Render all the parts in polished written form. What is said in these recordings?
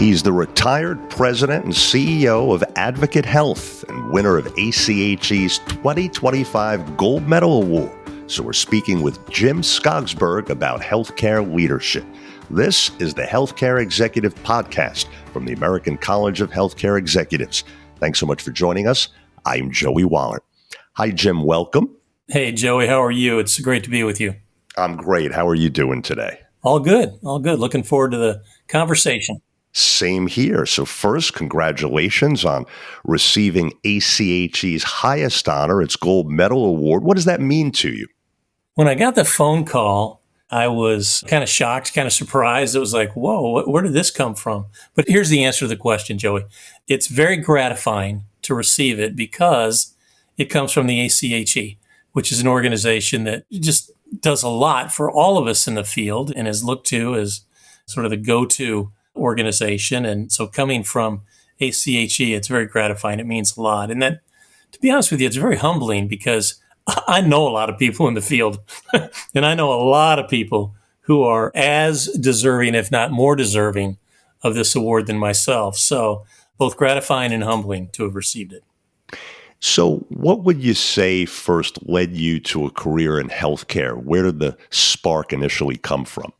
He's the retired president and CEO of Advocate Health and winner of ACHE's 2025 Gold Medal Award. So we're speaking with James Skogsbergh about healthcare leadership. This is the Healthcare Executive Podcast from the American College of Healthcare Executives. Thanks so much for joining us. I'm Joey Waller. Hi, Jim. Welcome. Hey, Joey. How are you? It's great to be with you. I'm great. How are you doing today? All good. All good. Looking forward to the conversation. Same here. So first, congratulations on receiving ACHE's highest honor, its Gold Medal Award. What does that mean to you? When I got the phone call, I was kind of shocked, kind of surprised. It was like, whoa, where did this come from? But here's the answer to the question, Joey. It's very gratifying to receive it because it comes from the ACHE, which is an organization that just does a lot for all of us in the field and is looked to as sort of the go-to organization. And so coming from ACHE, it's very gratifying. It means a lot. And that, to be honest with you, it's very humbling because I know a lot of people in the field and I know a lot of people who are as deserving, if not more deserving, of this award than myself. So both gratifying and humbling to have received it. So what would you say first led you to a career in healthcare? Where did the spark initially come from?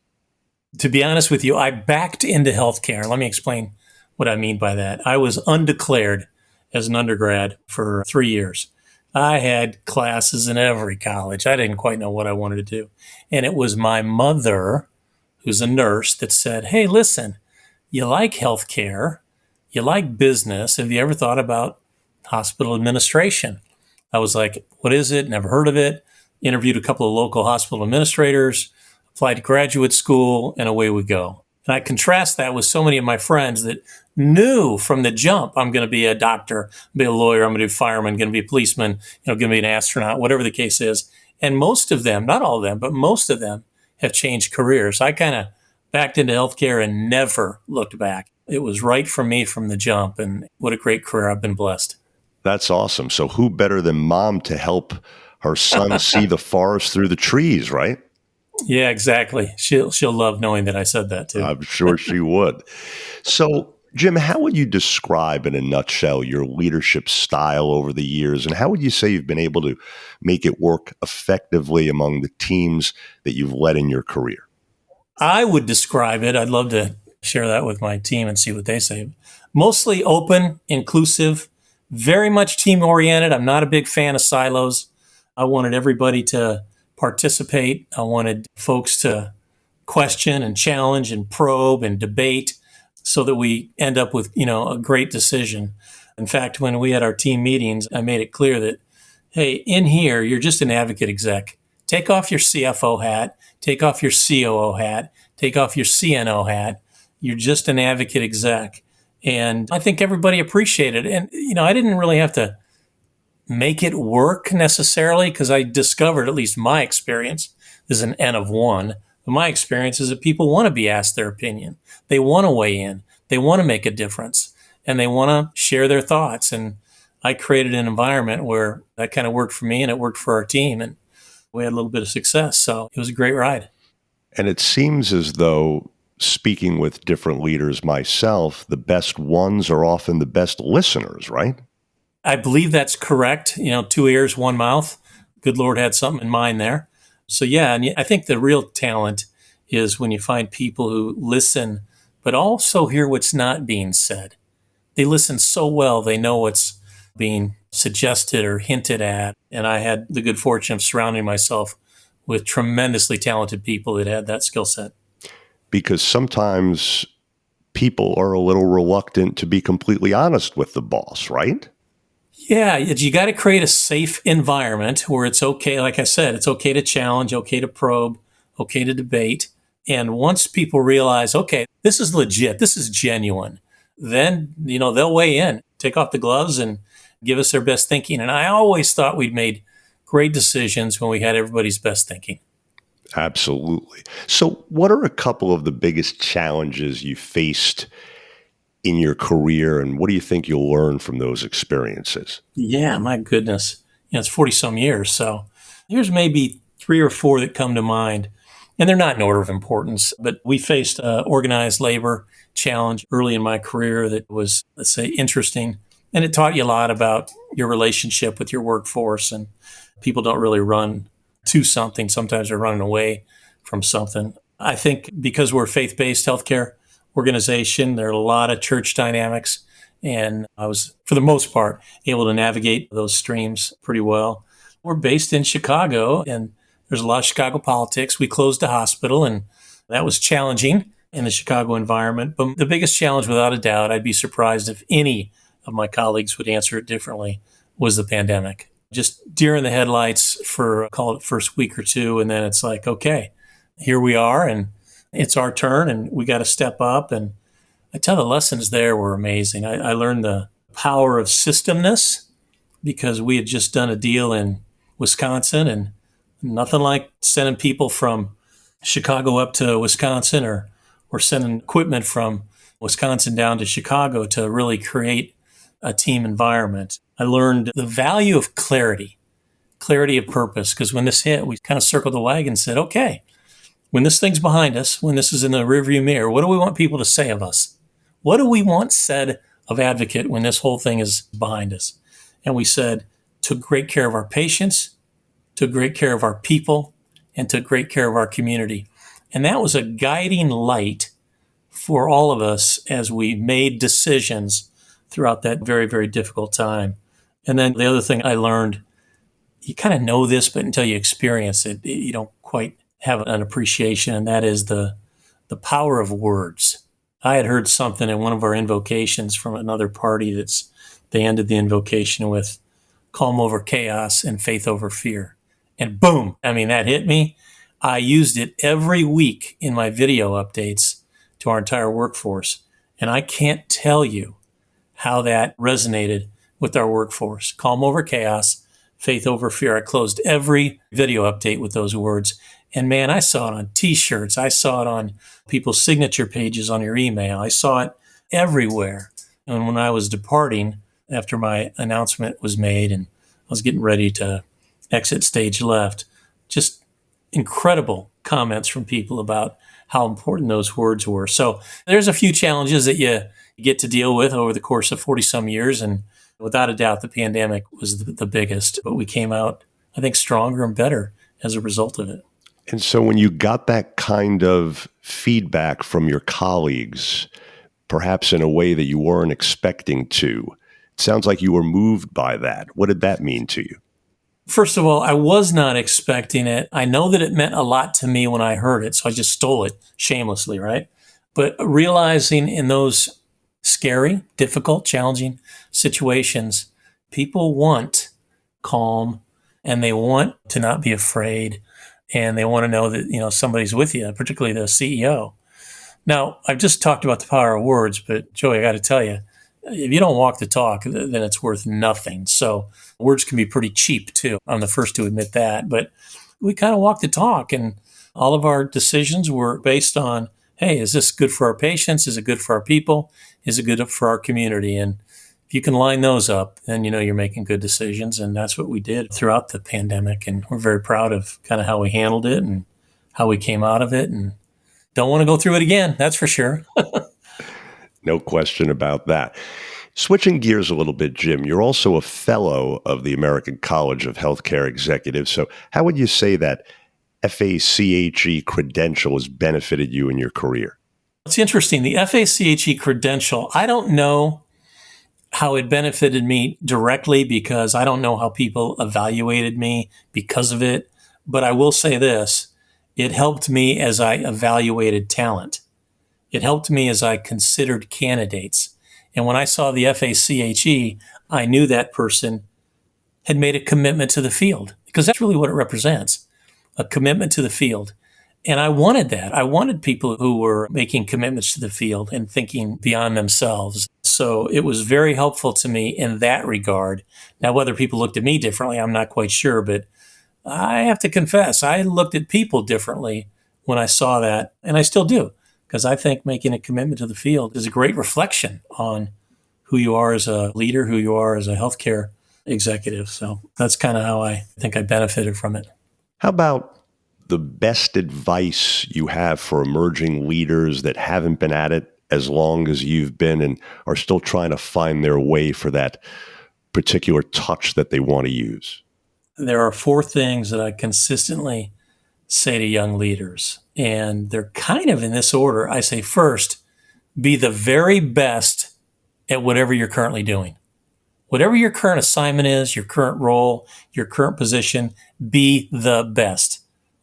To be honest with you, I backed into healthcare. Let me explain what I mean by that. I was undeclared as an undergrad for 3 years. I had classes in every college. I didn't quite know what I wanted to do. And it was my mother, who's a nurse, that said, hey, listen, you like healthcare, you like business. Have you ever thought about hospital administration? I was like, what is it? Never heard of it. Interviewed a couple of local hospital administrators, applied to graduate school, and away we go. And I contrast that with so many of my friends that knew from the jump, I'm going to be a doctor, be a lawyer, I'm going to be a fireman, going to be a policeman, going to be an astronaut, whatever the case is. And most of them, not all of them, but most of them have changed careers. I kind of backed into healthcare and never looked back. It was right for me from the jump. And what a great career. I've been blessed. That's awesome. So who better than mom to help her son see the forest through the trees, right? Yeah, exactly. She'll love knowing that I said that too. I'm sure she would. So, Jim, how would you describe in a nutshell your leadership style over the years? And how would you say you've been able to make it work effectively among the teams that you've led in your career? I would describe it. I'd love to share that with my team and see what they say. Mostly open, inclusive, very much team-oriented. I'm not a big fan of silos. I wanted everybody to participate. I wanted folks to question and challenge and probe and debate so that we end up with, a great decision. In fact, when we had our team meetings, I made it clear that, hey, in here, you're just an advocate exec. Take off your CFO hat, take off your COO hat, take off your CNO hat. You're just an advocate exec. And I think everybody appreciated it. And, I didn't really have to make it work necessarily because I discovered, at least my experience, is an N of one. But my experience is that people want to be asked their opinion. They want to weigh in. They want to make a difference. And they want to share their thoughts. And I created an environment where that kind of worked for me and it worked for our team. And we had a little bit of success. So it was a great ride. And it seems as though, speaking with different leaders myself, the best ones are often the best listeners, right? I believe that's correct. 2 ears, 1 mouth. Good Lord had something in mind there. So yeah, and I think the real talent is when you find people who listen, but also hear what's not being said. They listen so well, they know what's being suggested or hinted at. And I had the good fortune of surrounding myself with tremendously talented people that had that skill set. Because sometimes people are a little reluctant to be completely honest with the boss, right? Yeah, you got to create a safe environment where it's okay. Like I said, it's okay to challenge, okay to probe, okay to debate. And once people realize, okay, this is legit, this is genuine, then, they'll weigh in, take off the gloves and give us their best thinking. And I always thought we'd made great decisions when we had everybody's best thinking. Absolutely. So what are a couple of the biggest challenges you faced in your career, and what do you think you'll learn from those experiences? Yeah, my goodness. It's 40 some years. So here's maybe 3 or 4 that come to mind. And they're not in order of importance, but we faced an organized labor challenge early in my career that was, let's say, interesting. And it taught you a lot about your relationship with your workforce. And people don't really run to something. Sometimes they're running away from something. I think because we're a faith-based healthcare organization, there are a lot of church dynamics. And I was, for the most part, able to navigate those streams pretty well. We're based in Chicago, and there's a lot of Chicago politics. We closed a hospital, and that was challenging in the Chicago environment. But the biggest challenge, without a doubt, I'd be surprised if any of my colleagues would answer it differently, was the pandemic. Just deer in the headlights for, call it, first week or two, and then it's like, okay, here we are, and it's our turn, and we got to step up. And I tell the lessons there were amazing. I learned the power of systemness because we had just done a deal in Wisconsin, and nothing like sending people from Chicago up to Wisconsin or sending equipment from Wisconsin down to Chicago to really create a team environment. I learned the value of clarity of purpose, because when this hit, we kind of circled the wagon and said, okay, when this thing's behind us, when this is in the rearview mirror, what do we want people to say of us? What do we want said of Advocate when this whole thing is behind us? And we said, took great care of our patients, took great care of our people, and took great care of our community. And that was a guiding light for all of us as we made decisions throughout that very, very difficult time. And then the other thing I learned, you kind of know this, but until you experience it, you don't quite have an appreciation, and that is the power of words. I had heard something in one of our invocations from another party they ended the invocation with calm over chaos and faith over fear. And boom, I mean, that hit me. I used it every week in my video updates to our entire workforce. And I can't tell you how that resonated with our workforce. Calm over chaos, faith over fear. I closed every video update with those words. And man, I saw it on t-shirts. I saw it on people's signature pages on your email. I saw it everywhere. And when I was departing, after my announcement was made and I was getting ready to exit stage left, just incredible comments from people about how important those words were. So there's a few challenges that you get to deal with over the course of 40 some years. And without a doubt, the pandemic was the biggest, but we came out, I think, stronger and better as a result of it. And so when you got that kind of feedback from your colleagues, perhaps in a way that you weren't expecting to, it sounds like you were moved by that. What did that mean to you? First of all, I was not expecting it. I know that it meant a lot to me when I heard it, so I just stole it shamelessly, right? But realizing in those scary, difficult, challenging situations, people want calm and they want to not be afraid. And they want to know that, somebody's with you, particularly the CEO. Now, I've just talked about the power of words, but Joey, I got to tell you, if you don't walk the talk, then it's worth nothing. So words can be pretty cheap too. I'm the first to admit that, but we kind of walk the talk, and all of our decisions were based on, hey, is this good for our patients? Is it good for our people? Is it good for our community? And if you can line those up, then you're making good decisions. And that's what we did throughout the pandemic. And we're very proud of kind of how we handled it and how we came out of it. And don't want to go through it again, that's for sure. No question about that. Switching gears a little bit, Jim, you're also a fellow of the American College of Healthcare Executives. So how would you say that FACHE credential has benefited you in your career? It's interesting. The FACHE credential, I don't know how it benefited me directly because I don't know how people evaluated me because of it. But I will say this, it helped me as I evaluated talent. It helped me as I considered candidates. And when I saw the FACHE, I knew that person had made a commitment to the field, because that's really what it represents, a commitment to the field. And I wanted that. I wanted people who were making commitments to the field and thinking beyond themselves. So it was very helpful to me in that regard. Now, whether people looked at me differently, I'm not quite sure, but I have to confess, I looked at people differently when I saw that, and I still do, because I think making a commitment to the field is a great reflection on who you are as a leader, who you are as a healthcare executive. So that's kind of how I think I benefited from it. How about the best advice you have for emerging leaders that haven't been at it as long as you've been and are still trying to find their way for that particular touch that they want to use? There are four things that I consistently say to young leaders, and they're kind of in this order. I say, first, be the very best at whatever you're currently doing. Whatever your current assignment is, your current role, your current position, be the best.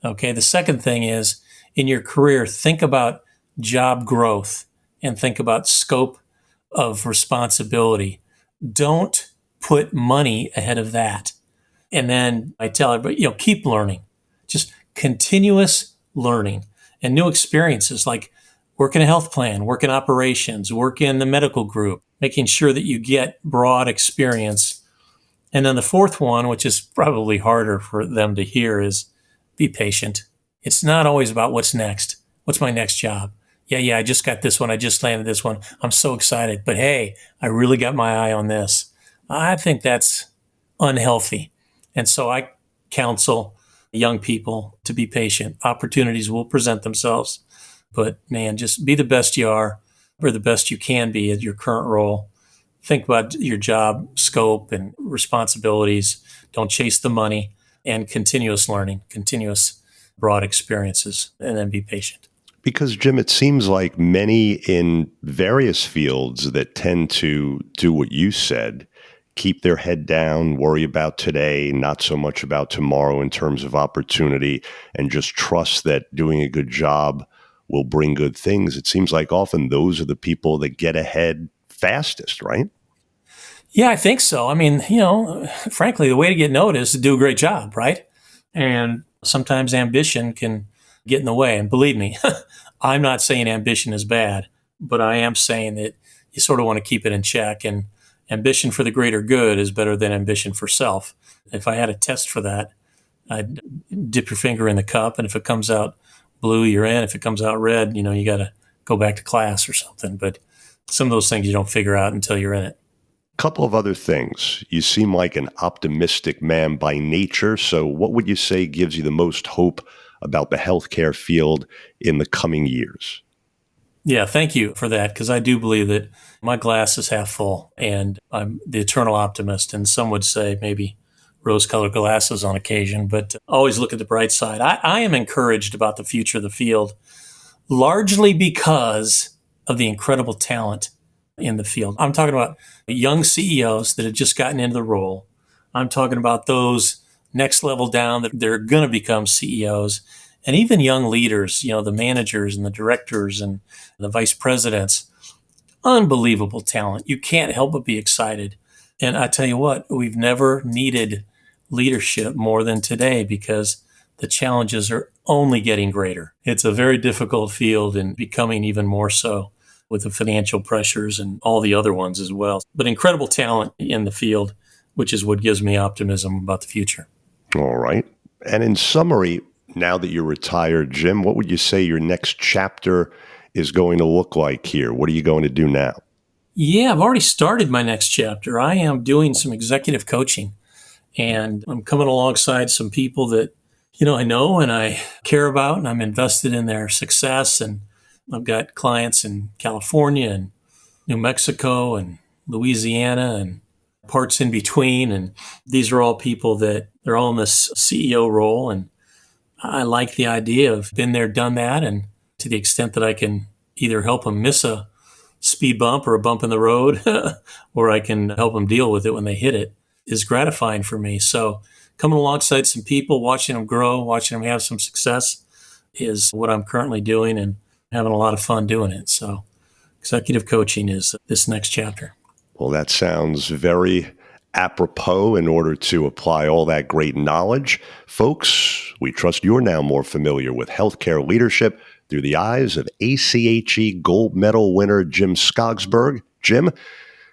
Okay. The second thing is, in your career, think about job growth and think about scope of responsibility. Don't put money ahead of that. And then I tell everybody, keep learning, just continuous learning and new experiences, like work in a health plan, work in operations, work in the medical group, making sure that you get broad experience. And then the fourth one, which is probably harder for them to hear, is be patient. It's not always about what's next. What's my next job? Yeah, I just got this one. I just landed this one. I'm so excited. But hey, I really got my eye on this. I think that's unhealthy. And so I counsel young people to be patient. Opportunities will present themselves. But man, just be the best you are or the best you can be at your current role. Think about your job scope and responsibilities. Don't chase the money, and continuous learning, continuous broad experiences, and then be patient. Because, Jim, it seems like many in various fields that tend to do what you said, keep their head down, worry about today, not so much about tomorrow in terms of opportunity, and just trust that doing a good job will bring good things. It seems like often those are the people that get ahead fastest, right? Yeah, I think so. I mean, frankly, the way to get noticed is to do a great job, right? And sometimes ambition can get in the way. And believe me, I'm not saying ambition is bad, but I am saying that you sort of want to keep it in check. And ambition for the greater good is better than ambition for self. If I had a test for that, I'd dip your finger in the cup, and if it comes out blue, you're in. If it comes out red, you got to go back to class or something. But some of those things you don't figure out until you're in it. Couple of other things. You seem like an optimistic man by nature. So what would you say gives you the most hope about the healthcare field in the coming years? Yeah, thank you for that, because I do believe that my glass is half full and I'm the eternal optimist. And some would say maybe rose-colored glasses on occasion, but always look at the bright side. I am encouraged about the future of the field, largely because of the incredible talent in the field. I'm talking about young CEOs that have just gotten into the role. I'm talking about those next level down that they're going to become CEOs, and even young leaders, the managers and the directors and the vice presidents. Unbelievable talent. You can't help but be excited. And I tell you what, we've never needed leadership more than today, because the challenges are only getting greater. It's a very difficult field and becoming even more so with the financial pressures and all the other ones as well. But incredible talent in the field, which is what gives me optimism about the future. All right. And in summary, now that you're retired, Jim, what would you say your next chapter is going to look like here? What are you going to do now? Yeah, I've already started my next chapter. I am doing some executive coaching, and I'm coming alongside some people that, I know and I care about, and I'm invested in their success. And I've got clients in California and New Mexico and Louisiana and parts in between. And these are all people that they're all in this CEO role. And I like the idea of been there, done that. And to the extent that I can either help them miss a speed bump or a bump in the road, or I can help them deal with it when they hit it, is gratifying for me. So coming alongside some people, watching them grow, watching them have some success is what I'm currently doing, and having a lot of fun doing it. So executive coaching is this next chapter. Well, that sounds very apropos in order to apply all that great knowledge. Folks, we trust you're now more familiar with healthcare leadership through the eyes of ACHE gold medal winner Jim Skogsbergh. Jim,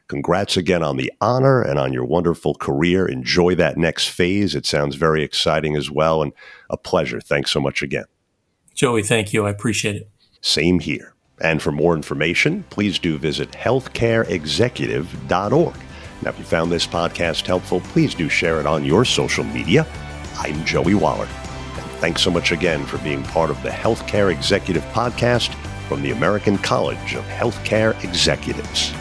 congrats again on the honor and on your wonderful career. Enjoy that next phase. It sounds very exciting as well, and a pleasure. Thanks so much again. Joey, thank you. I appreciate it. Same here. And for more information, please do visit healthcareexecutive.org. Now, if you found this podcast helpful, please do share it on your social media. I'm Joey Waller. And Thanks so much again for being part of the Healthcare Executive Podcast from the American College of Healthcare Executives.